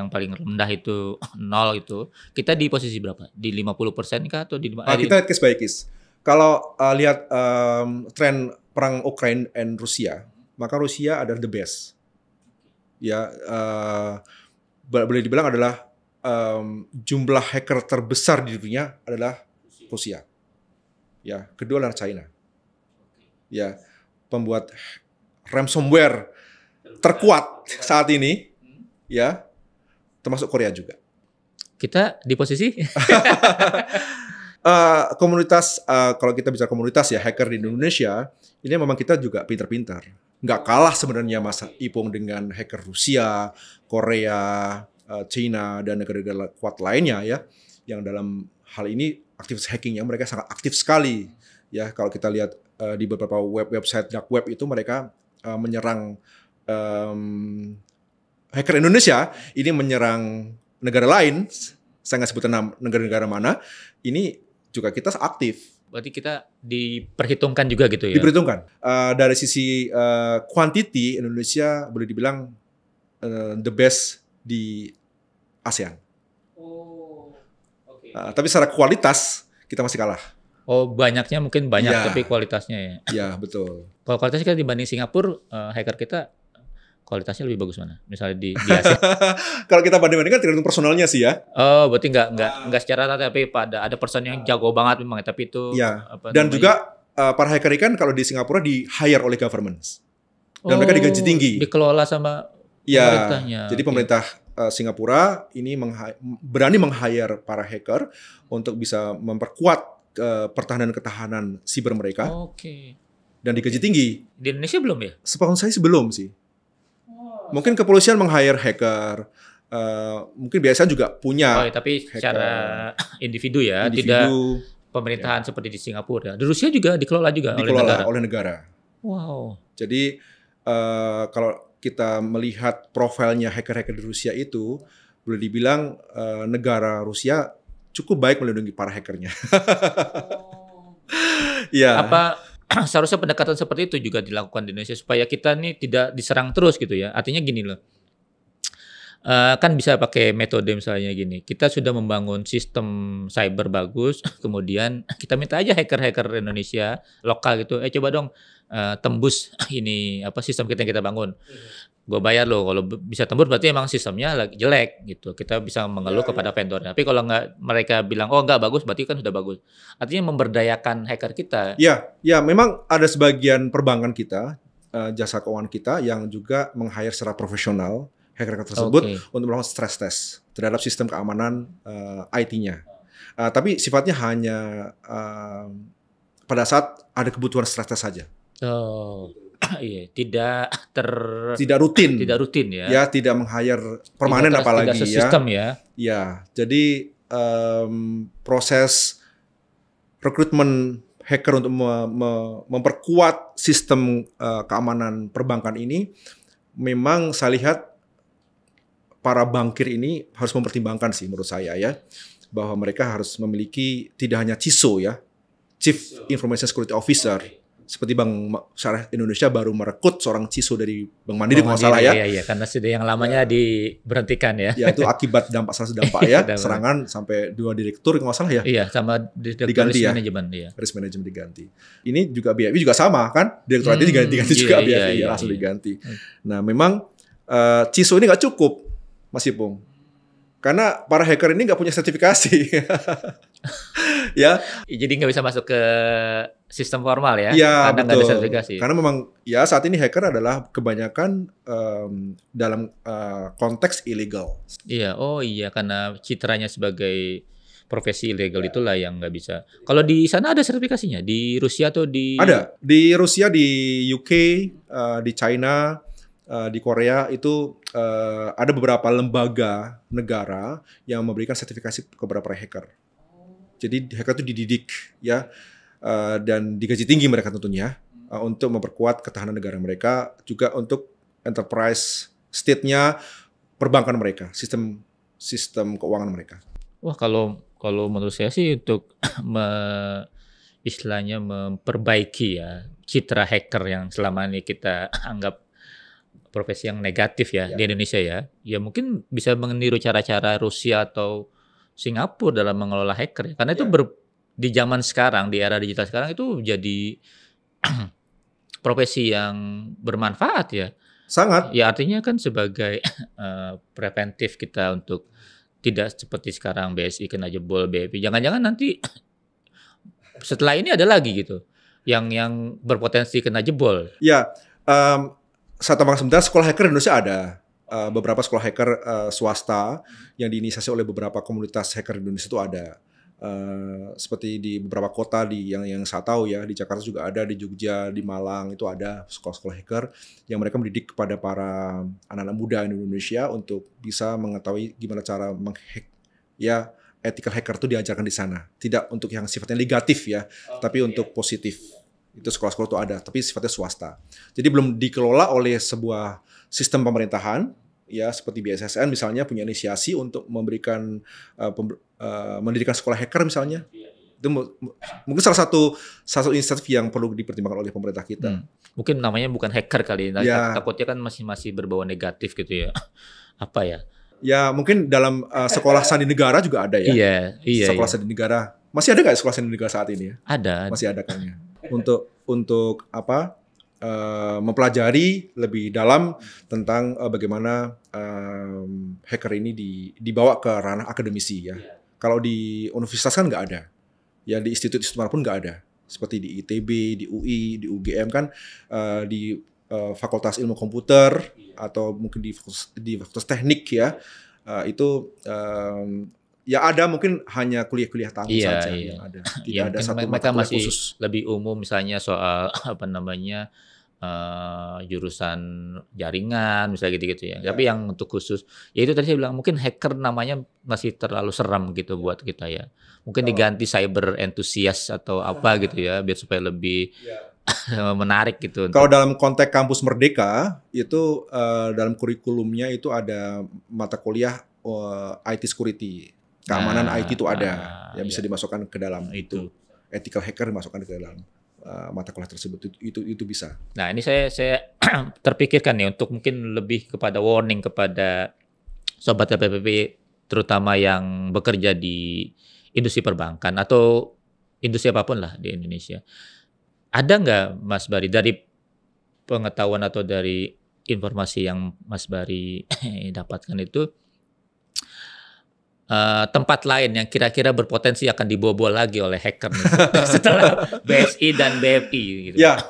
Yang paling rendah itu 0 itu. Kita di posisi berapa? Di 50% kah atau di kita lihat case by case. Kalau lihat tren perang Ukraina dan Rusia, maka Rusia adalah the best. Ya, boleh dibilang adalah jumlah hacker terbesar di dunia adalah Rusia. Ya, kedua adalah China. Ya, pembuat ransomware terkuat saat ini, ya, termasuk Korea juga. Kita di posisi komunitas, kalau kita bicara komunitas ya hacker di Indonesia, ini memang kita juga pintar-pintar. Nggak kalah sebenarnya Mas Ipung dengan hacker Rusia, Korea, China dan negara-negara kuat lainnya ya, yang dalam hal ini aktivitas hackingnya mereka sangat aktif sekali. Ya, kalau kita lihat di beberapa website dark web itu mereka menyerang hacker Indonesia ini menyerang negara lain, saya nggak sebutkan negara-negara mana, ini juga kita aktif. Berarti kita diperhitungkan juga gitu ya? Diperhitungkan. Dari sisi quantity, Indonesia boleh dibilang the best di ASEAN. Tapi secara kualitas, kita masih kalah. Oh, banyaknya mungkin banyak, ya, tapi kualitasnya ya? Iya, betul. Kalau kualitasnya kita dibanding Singapura, hacker kita kualitasnya lebih bagus mana? Misalnya di Asia. Kalau kita banding-bandingkan tergantung personalnya sih ya. Oh, berarti nggak secara rata, tapi ada person yang jago banget memang, tapi itu. Ya. Dan namanya? Juga para hacker kan kalau di Singapura di hire oleh governments dan mereka digaji tinggi. Dikelola sama pemerintahnya. Jadi pemerintah Singapura ini berani meng-hire para hacker untuk bisa memperkuat pertahanan-ketahanan siber mereka. Dan digaji tinggi. Di Indonesia belum ya? Sepaham saya sih belum sih. Mungkin kepolisian meng-hire hacker, mungkin biasanya juga punya. Tapi hacker. Secara individu ya, tidak pemerintahan seperti di Singapura. Di Rusia juga dikelola juga oleh negara. Wow. Jadi kalau kita melihat profilnya hacker-hacker di Rusia itu, boleh dibilang negara Rusia cukup baik melindungi para hackernya. Ya. Apa seharusnya pendekatan seperti itu juga dilakukan di Indonesia supaya kita nih tidak diserang terus gitu ya. Artinya gini loh, kan bisa pakai metode misalnya gini. Kita sudah membangun sistem cyber bagus, kemudian kita minta aja hacker-hacker Indonesia lokal gitu, coba dong tembus ini sistem kita yang kita bangun. Gue bayar loh, kalau bisa tembus berarti emang sistemnya lagi jelek gitu. Kita bisa mengeluh kepada vendornya. Tapi kalau mereka bilang nggak bagus, berarti kan sudah bagus. Artinya memberdayakan hacker kita. Ya memang ada sebagian perbankan kita, jasa keuangan kita yang juga meng-hire secara profesional hacker-hacker tersebut untuk melakukan stress test terhadap sistem keamanan IT-nya. Tapi sifatnya hanya pada saat ada kebutuhan stress test saja. Iya, tidak rutin. tidak rutin ya. Ya, tidak meng-hire permanen apalagi tidak ya. sistem ya. Ya, jadi proses rekrutmen hacker untuk memperkuat sistem keamanan perbankan ini memang saya lihat para bankir ini harus mempertimbangkan sih menurut saya ya, bahwa mereka harus memiliki tidak hanya CISO ya, Chief Information Security Officer. Seperti Bank Syariah Indonesia baru merekrut seorang CISO dari Bank Mandiri kalau nggak salah ya. Iya, karena sudah yang lamanya diberhentikan ya. Ya itu akibat salah satu dampak ya, serangan sampai 2 direktur kalau nggak salah ya. Iya, sama diganti risk ya. manajemen ya. Risk manajemen diganti. ini juga BFI juga sama kan, direktur IT diganti juga BFI langsung diganti. Nah memang CISO ini nggak cukup Mas Ipung, karena para hacker ini nggak punya sertifikasi. Ya. Jadi nggak bisa masuk ke sistem formal ya, ya karena betul. nggak ada sertifikasi. Karena memang ya saat ini hacker adalah kebanyakan dalam konteks ilegal. Iya, oh iya, karena citranya sebagai profesi ilegal itulah yang nggak bisa. Kalau di sana ada sertifikasinya? Di Rusia atau di? Ada. Di Rusia, di UK, di China, di Korea itu ada beberapa lembaga negara yang memberikan sertifikasi kepada para hacker. Jadi hacker itu dididik ya, dan digaji tinggi mereka tentunya untuk memperkuat ketahanan negara mereka, juga untuk enterprise state-nya, perbankan mereka, sistem keuangan mereka. Wah, kalau menurut saya sih untuk istilahnya memperbaiki ya citra hacker yang selama ini kita anggap profesi yang negatif ya di Indonesia ya. Ya mungkin bisa meniru cara-cara Rusia atau Singapura dalam mengelola hacker ya. Karena itu di zaman sekarang, di era digital sekarang itu jadi profesi yang bermanfaat ya. Sangat. Ya artinya kan sebagai preventif kita untuk tidak seperti sekarang BSI kena jebol, BFI. Jangan-jangan nanti setelah ini ada lagi gitu yang berpotensi kena jebol. Ya, saya tambahkan sebentar, sekolah hacker di Indonesia ada. Beberapa sekolah hacker swasta yang diinisiasi oleh beberapa komunitas hacker di Indonesia itu ada. Seperti di beberapa kota yang saya tahu ya, di Jakarta juga ada, di Jogja, di Malang itu ada sekolah-sekolah hacker yang mereka mendidik kepada para anak-anak muda di Indonesia untuk bisa mengetahui gimana cara menghack ya. Ethical hacker itu diajarkan di sana, tidak untuk yang sifatnya negatif ya, tapi untuk positif. Itu sekolah-sekolah itu ada, tapi sifatnya swasta. Jadi belum dikelola oleh sebuah sistem pemerintahan ya, seperti BSSN misalnya punya inisiasi untuk memberikan mendirikan sekolah hacker misalnya. Itu mungkin salah satu inisiatif yang perlu dipertimbangkan oleh pemerintah kita. Mungkin namanya bukan hacker kali ini. Ya. Takutnya kan masih berbau negatif gitu ya. Apa ya? Ya mungkin dalam sekolah sandi negara juga ada ya. Iya. Sekolah sandi negara. Masih ada nggak sekolah sandi negara saat ini ya? Ada. Masih ada kan ya. Untuk apa? Mempelajari lebih dalam tentang bagaimana hacker ini dibawa ke ranah akademisi ya. Kalau di universitas kan nggak ada. Ya di institut manapun nggak ada. Seperti di ITB, di UI, di UGM kan, di Fakultas Ilmu Komputer atau mungkin di Fakultas Teknik ya, itu ya ada mungkin hanya kuliah-kuliah tamu saja yang ada. Tidak ada satu mata kuliah khusus. Lebih umum misalnya soal apa namanya jurusan jaringan misalnya gitu-gitu ya. Tapi yang untuk khusus, ya itu tadi saya bilang mungkin hacker namanya masih terlalu seram gitu buat kita ya. Mungkin diganti cyber enthusiast atau apa gitu ya, biar supaya lebih menarik gitu. Kalau dalam konteks kampus Merdeka itu dalam kurikulumnya itu ada mata kuliah IT security, keamanan IT itu ada yang bisa dimasukkan ke dalam itu. Ethical hacker dimasukkan ke dalam mata kuliah tersebut, itu bisa. Nah ini saya terpikirkan nih untuk mungkin lebih kepada warning kepada sobat LPPP terutama yang bekerja di industri perbankan atau industri apapun lah di Indonesia. Ada nggak Mas Bari dari pengetahuan atau dari informasi yang Mas Bari dapatkan itu tempat lain yang kira-kira berpotensi akan dibobol lagi oleh hacker nih, setelah BSI dan BFI gitu. Ya.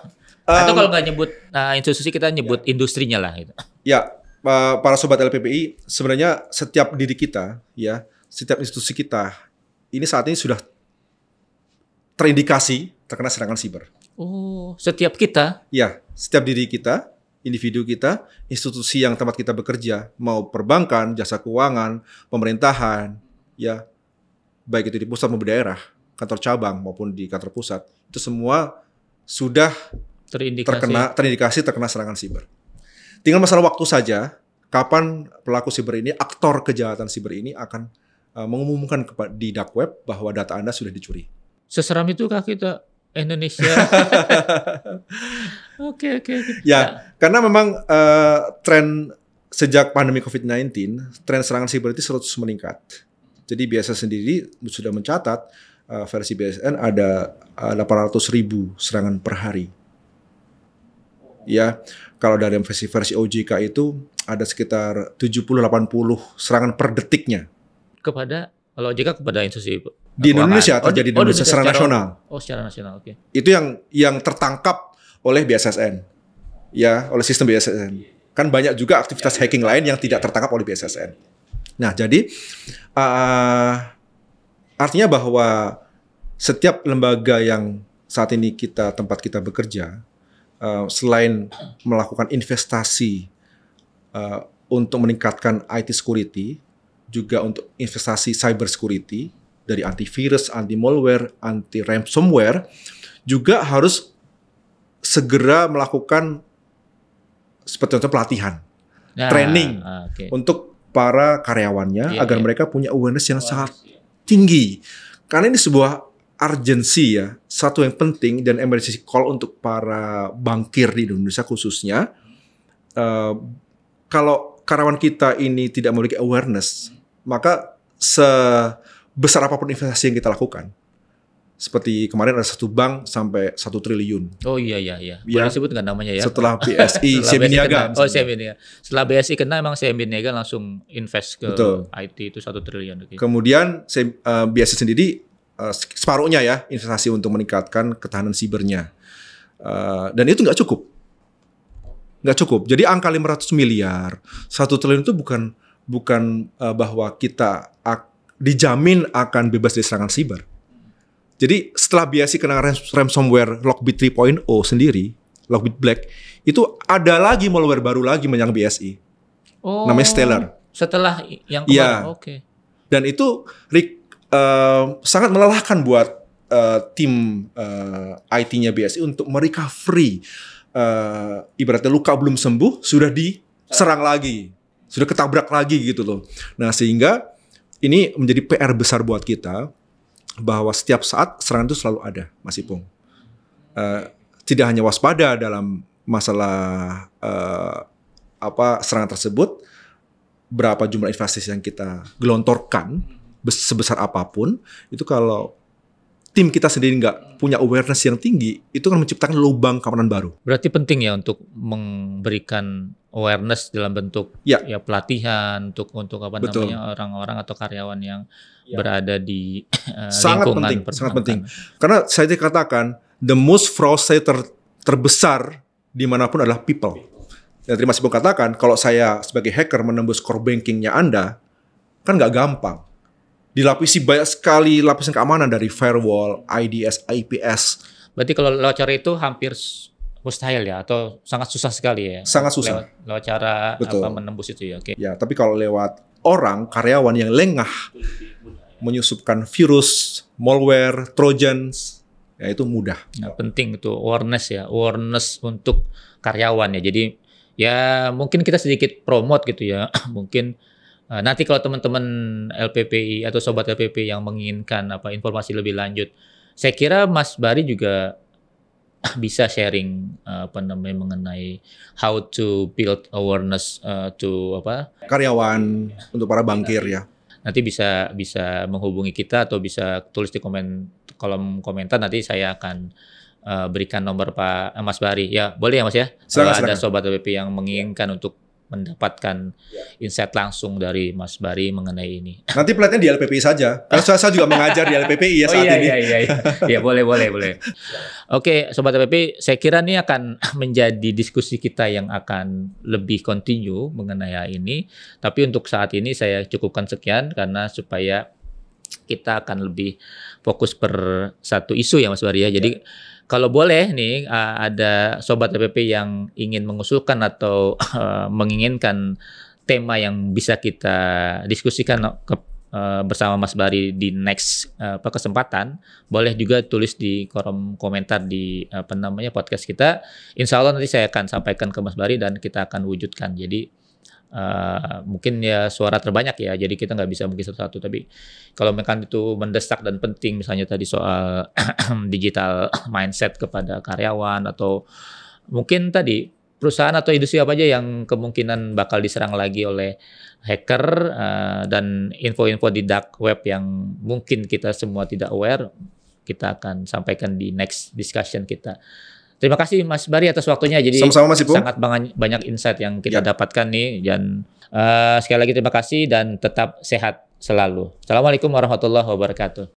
Atau kalau nggak nyebut institusi kita nyebut industrinya lah gitu. Ya, para sobat LPPI, sebenarnya setiap diri kita ya, setiap institusi kita ini saat ini sudah terindikasi terkena serangan siber. Oh, setiap kita. Ya, setiap diri kita, individu kita, institusi yang tempat kita bekerja, mau perbankan, jasa keuangan, pemerintahan, ya, baik itu di pusat maupun daerah, kantor cabang maupun di kantor pusat, itu semua sudah terindikasi terkena serangan siber. Tinggal masalah waktu saja, kapan pelaku siber ini, aktor kejahatan siber ini akan mengumumkan di dark web bahwa data Anda sudah dicuri. Seseram itukah kita Indonesia? Oke. Ya, karena memang tren sejak pandemi COVID-19, tren serangan siber itu terus meningkat. Jadi BSN sendiri sudah mencatat versi BSN ada 800.000 serangan per hari. Ya, kalau dari versi OJK itu ada sekitar 70-80 serangan per detiknya. Kalau OJK kepada institusi di Indonesia terjadi di Indonesia secara nasional. Secara nasional, oke. Itu yang tertangkap oleh BSSN. Ya, oleh sistem BSSN. Kan banyak juga aktivitas hacking lain yang tidak tertangkap oleh BSSN. Nah, jadi artinya bahwa setiap lembaga yang saat ini tempat kita bekerja, selain melakukan investasi untuk meningkatkan IT security, juga untuk investasi cyber security, dari antivirus, anti-malware, anti-ransomware, juga harus segera melakukan seperti itu pelatihan, training untuk para karyawannya agar mereka punya awareness yang sangat tinggi. Karena ini sebuah urgency ya, satu yang penting dan emergency call untuk para bankir di Indonesia khususnya. Kalau karyawan kita ini tidak memiliki awareness, maka sebesar apapun investasi yang kita lakukan, seperti kemarin ada satu bank sampai 1 triliun. Oh iya. Boleh sebut nggak namanya ya? Setelah BSI, CIMB Niaga. CIMB Niaga. Setelah BSI kena, emang CIMB Niaga langsung invest ke IT itu 1 triliun. Okay. Kemudian BSI sendiri separuhnya ya investasi untuk meningkatkan ketahanan sibernya. Dan itu nggak cukup. Jadi angka 500 miliar, 1 triliun itu bukan bahwa kita dijamin akan bebas dari serangan siber. Jadi setelah BSI kena ransomware Lockbit 3.0 sendiri, Lockbit Black, itu ada lagi malware baru lagi menyerang BSI. Namanya Stellar. Setelah yang kemarin, oke. Dan itu sangat melelahkan buat tim IT-nya BSI untuk merecovery. Ibaratnya luka belum sembuh, sudah diserang lagi, sudah ketabrak lagi gitu loh. Nah, sehingga ini menjadi PR besar buat kita, bahwa setiap saat serangan itu selalu ada, Mas Ipung. Tidak hanya waspada dalam masalah serangan tersebut, berapa jumlah investasi yang kita gelontorkan, sebesar apapun, itu kalau tim kita sendiri nggak punya awareness yang tinggi, itu kan menciptakan lubang keamanan baru. Berarti penting ya untuk memberikan awareness dalam bentuk ya pelatihan untuk apa namanya orang-orang atau karyawan yang berada di lingkungan perbankan. Sangat penting. Karena saya katakan the most fraud terbesar dimanapun adalah people. Dan terima kasih katakan, kalau saya sebagai hacker menembus core bankingnya Anda, kan nggak gampang. Dilapisi banyak sekali lapisan keamanan dari firewall, IDS, IPS. Berarti kalau lewat cara itu hampir mustahil ya, atau sangat susah sekali ya? Sangat susah. Lewat cara menembus itu ya. Okay. Ya, tapi kalau lewat orang, karyawan yang lengah menyusupkan virus, malware, trojans, ya itu mudah. Nah, penting itu awareness untuk karyawan ya. Jadi ya mungkin kita sedikit promote gitu ya, mungkin. Nanti kalau teman-teman LPPI atau sobat LPPI yang menginginkan informasi lebih lanjut, saya kira Mas Bari juga bisa sharing mengenai how to build awareness to karyawan untuk para bankir ya. Nanti bisa menghubungi kita atau bisa tulis di kolom komentar, nanti saya akan berikan nomor Pak Mas Bari. Ya, boleh ya Mas ya? Kalau ada sobat LPPI yang menginginkan untuk mendapatkan insight langsung dari Mas Bari mengenai ini. Nanti pelatihan di LPPI saja. Karena saya juga mengajar di LPPI ya saat ini. Iya, boleh. Oke, Sobat LPPI, saya kira ini akan menjadi diskusi kita yang akan lebih continue mengenai ini. Tapi untuk saat ini saya cukupkan sekian karena supaya kita akan lebih fokus per satu isu ya Mas Bari ya. Jadi kalau boleh nih ada sobat TPP yang ingin mengusulkan atau menginginkan tema yang bisa kita diskusikan bersama Mas Bari di next kesempatan, boleh juga tulis di kolom komentar di podcast kita. Insya Allah nanti saya akan sampaikan ke Mas Bari dan kita akan wujudkan. Jadi mungkin ya suara terbanyak ya, jadi kita nggak bisa mungkin satu-satu, tapi kalau memang itu mendesak dan penting, misalnya tadi soal digital mindset kepada karyawan, atau mungkin tadi perusahaan atau industri apa aja yang kemungkinan bakal diserang lagi oleh hacker, dan info-info di dark web yang mungkin kita semua tidak aware, kita akan sampaikan di next discussion kita. Terima kasih Mas Bari atas waktunya. Jadi sama-sama Mas Ipung. Sangat banyak insight yang kita dapatkan nih. Dan sekali lagi terima kasih dan tetap sehat selalu. Assalamualaikum warahmatullahi wabarakatuh.